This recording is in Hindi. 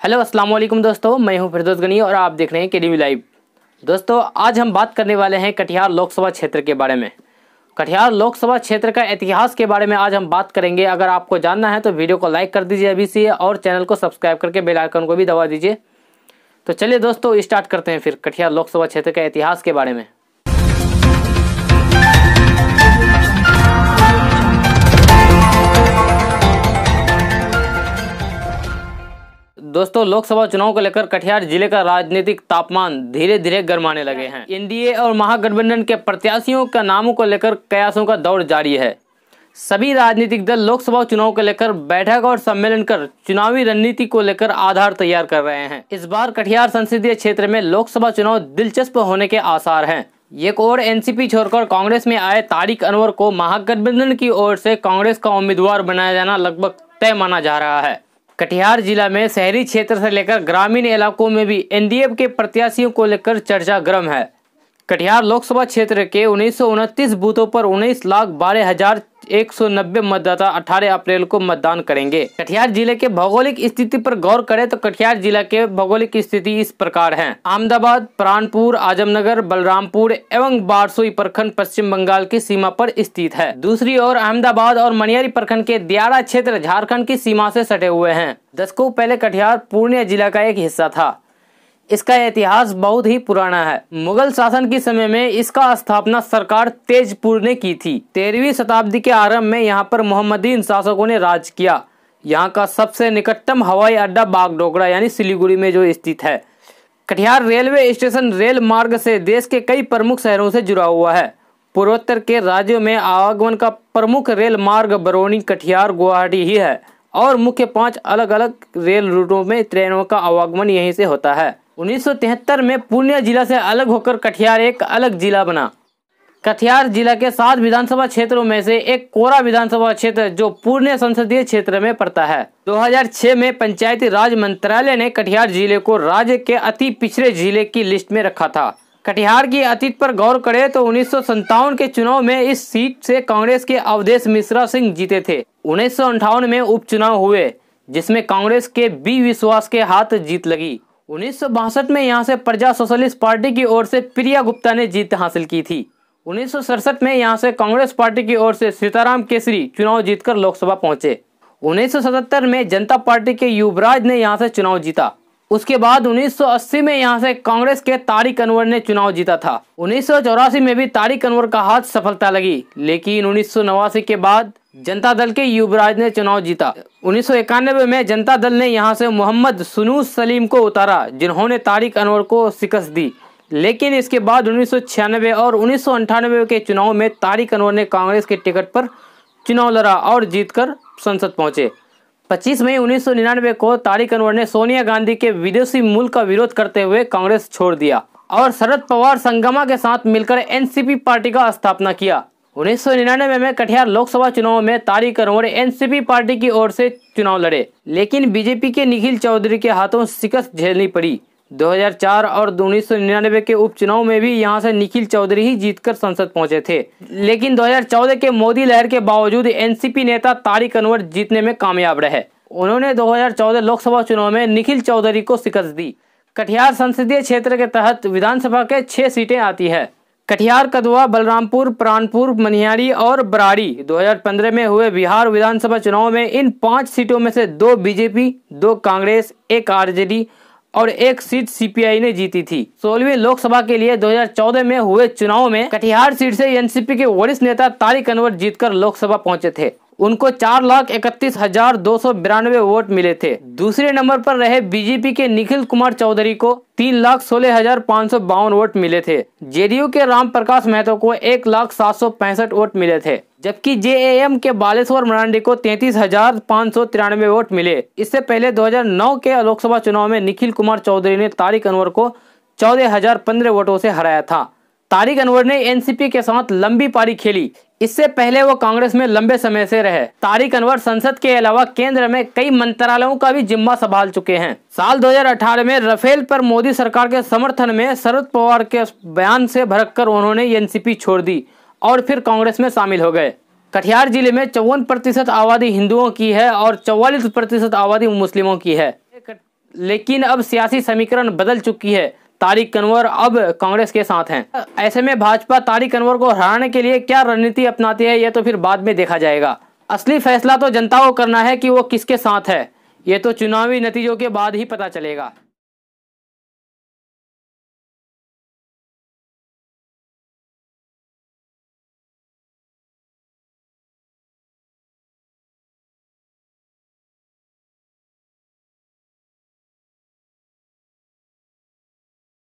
हेलो अस्सलाम वालेकुम दोस्तों, मैं हूं फिरदौस गनी और आप देख रहे हैं केडीवी लाइव। दोस्तों आज हम बात करने वाले हैं कटिहार लोकसभा क्षेत्र के बारे में। कटिहार लोकसभा क्षेत्र का इतिहास के बारे में आज हम बात करेंगे। अगर आपको जानना है तो वीडियो को लाइक कर दीजिए अभी से और चैनल को सब्सक्राइब करके बेल आइकन को भी दबा दीजिए। तो चलिए दोस्तों स्टार्ट करते हैं फिर कटिहार लोकसभा क्षेत्र के इतिहास के बारे में। दोस्तों लोकसभा चुनाव को लेकर कटिहार जिले का राजनीतिक तापमान धीरे धीरे गर्माने लगे हैं। एनडीए और महागठबंधन के प्रत्याशियों का नामों को लेकर कयासों का दौर जारी है। सभी राजनीतिक दल लोकसभा चुनाव को लेकर बैठक और सम्मेलन कर चुनावी रणनीति को लेकर आधार तैयार कर रहे हैं। इस बार कटिहार संसदीय क्षेत्र में लोकसभा चुनाव दिलचस्प होने के आसार हैं। एक और एनसीपी छोड़कर कांग्रेस में आए तारिक अनवर को महागठबंधन की ओर से कांग्रेस का उम्मीदवार बनाया जाना लगभग तय माना जा रहा है। कटिहार जिला में शहरी क्षेत्र से लेकर ग्रामीण इलाकों में भी एनडीए के प्रत्याशियों को लेकर चर्चा गर्म है। कटिहार लोकसभा क्षेत्र के 1929 बूथों पर 19,12,190 मतदाता 18 अप्रैल को मतदान करेंगे। कटिहार जिले के भौगोलिक स्थिति पर गौर करें तो कटिहार जिला के भौगोलिक स्थिति इस प्रकार है। अहमदाबाद, प्राणपुर, आजमनगर, बलरामपुर एवं बारसोई प्रखंड पश्चिम बंगाल की सीमा पर स्थित है। दूसरी ओर अहमदाबाद और मनियारी प्रखंड के दियारा क्षेत्र झारखंड की सीमा से सटे हुए हैं। दशकों पहले कटिहार पूर्णिया जिला का एक हिस्सा था। इसका इतिहास बहुत ही पुराना है। मुगल शासन के समय में इसका स्थापना सरकार तेजपुर ने की थी। 13वीं शताब्दी के आरंभ में यहाँ पर मोहम्मदीन शासकों ने राज किया। यहाँ का सबसे निकटतम हवाई अड्डा बागडोगरा यानी सिलीगुड़ी में जो स्थित है। कटिहार रेलवे स्टेशन रेल मार्ग से देश के कई प्रमुख शहरों से जुड़ा हुआ है। पूर्वोत्तर के राज्यों में आवागमन का प्रमुख रेल मार्ग बरौनी, कटिहार, गुवाहाटी ही है और मुख्य 5 अलग अलग रेल रूटों में ट्रेनों का आवागमन यहीं से होता है। 1973 में पूर्णिया जिला से अलग होकर कटिहार एक अलग जिला बना। कटिहार जिला के 7 विधानसभा क्षेत्रों में से एक कोरा विधानसभा क्षेत्र जो पूर्णिया संसदीय क्षेत्र में पड़ता है। 2006 में पंचायती राज मंत्रालय ने कटिहार जिले को राज्य के अति पिछड़े जिले की लिस्ट में रखा था। कटिहार की अतीत पर गौर करें तो 1957 के चुनाव में इस सीट से कांग्रेस के अवधेश मिश्रा सिंह जीते थे। 1958 में उपचुनाव हुए जिसमें कांग्रेस के बी विश्वास के हाथ जीत लगी। 1962 में यहां से प्रजा सोशलिस्ट पार्टी की ओर से प्रिया गुप्ता ने जीत हासिल की थी। 1967 में यहां से कांग्रेस पार्टी की ओर से सीताराम केसरी चुनाव जीतकर लोकसभा पहुंचे। 1977 में जनता पार्टी के युवराज ने यहां से चुनाव जीता। उसके बाद 1980 में यहां से कांग्रेस के तारिक अनवर ने चुनाव जीता था। 1984 में भी तारिक अनवर का हाथ सफलता लगी, लेकिन 1989 के बाद जनता दल के युवराज ने चुनाव जीता। 1991 में जनता दल ने यहां से मोहम्मद सुनूस सलीम को उतारा जिन्होंने तारिक अनवर को शिकस्त दी। लेकिन इसके बाद 1996 और 1998 के चुनाव में तारिक अनवर ने कांग्रेस के टिकट पर चुनाव लड़ा और जीतकर संसद पहुंचे। 25 मई 1999 को तारिक अनवर ने सोनिया गांधी के विदेशी मूल का विरोध करते हुए कांग्रेस छोड़ दिया और शरद पवार संगमा के साथ मिलकर एनसीपी पार्टी का स्थापना किया। 1999 में कटिहार लोकसभा चुनाव में तारिक अनवर एनसीपी पार्टी की ओर से चुनाव लड़े, लेकिन बीजेपी के निखिल चौधरी के हाथों शिकस्त झेलनी पड़ी। 2004 और 1999 के उपचुनाव में भी यहां से निखिल चौधरी ही जीतकर संसद पहुंचे थे, लेकिन 2014 के मोदी लहर के बावजूद एनसीपी नेता तारिक अनवर जीतने में कामयाब रहे। उन्होंने 2014 लोकसभा चुनाव में निखिल चौधरी को शिकस्त दी। कटिहार संसदीय क्षेत्र के तहत विधानसभा के 6 सीटें आती है। कटिहार, कदवा, बलरामपुर, प्राणपुर, मनिहारी और बराड़ी। 2015 में हुए बिहार विधानसभा चुनाव में इन 5 सीटों में से 2 बीजेपी, 2 कांग्रेस, 1 आरजेडी और 1 सीट सीपीआई ने जीती थी। 16वीं लोकसभा के लिए 2014 में हुए चुनाव में कटिहार सीट से एनसीपी के वरिष्ठ नेता तारिक अनवर जीतकर लोकसभा पहुंचे थे। उनको 4,31,292 वोट मिले थे। दूसरे नंबर पर रहे बीजेपी के निखिल कुमार चौधरी को 3,16,552 वोट मिले थे। जेडीयू के राम प्रकाश महतो को 1,765 वोट मिले थे, जबकि जेएएम के बालेश्वर मरांडी को 33,593 वोट मिले। इससे पहले 2009 के लोकसभा चुनाव में निखिल कुमार चौधरी ने तारिक अनवर को 14,015 वोटों से हराया था। तारिक अनवर ने एनसीपी के साथ लंबी पारी खेली। इससे पहले वो कांग्रेस में लंबे समय से रहे। तारिक अनवर संसद के अलावा केंद्र में कई मंत्रालयों का भी जिम्मा संभाल चुके हैं। साल 2018 में राफेल पर मोदी सरकार के समर्थन में शरद पवार के बयान से भड़ककर उन्होंने एनसीपी छोड़ दी और फिर कांग्रेस में शामिल हो गए। कटिहार जिले में 54% आबादी हिंदुओं की है और 44% आबादी मुस्लिमों की है। लेकिन अब सियासी समीकरण बदल चुकी है। तारिक अनवर अब कांग्रेस के साथ हैं। ऐसे में भाजपा तारिक अनवर को हराने के लिए क्या रणनीति अपनाती है, यह तो फिर बाद में देखा जाएगा। असली फैसला तो जनता को करना है कि वो किसके साथ है। ये तो चुनावी नतीजों के बाद ही पता चलेगा।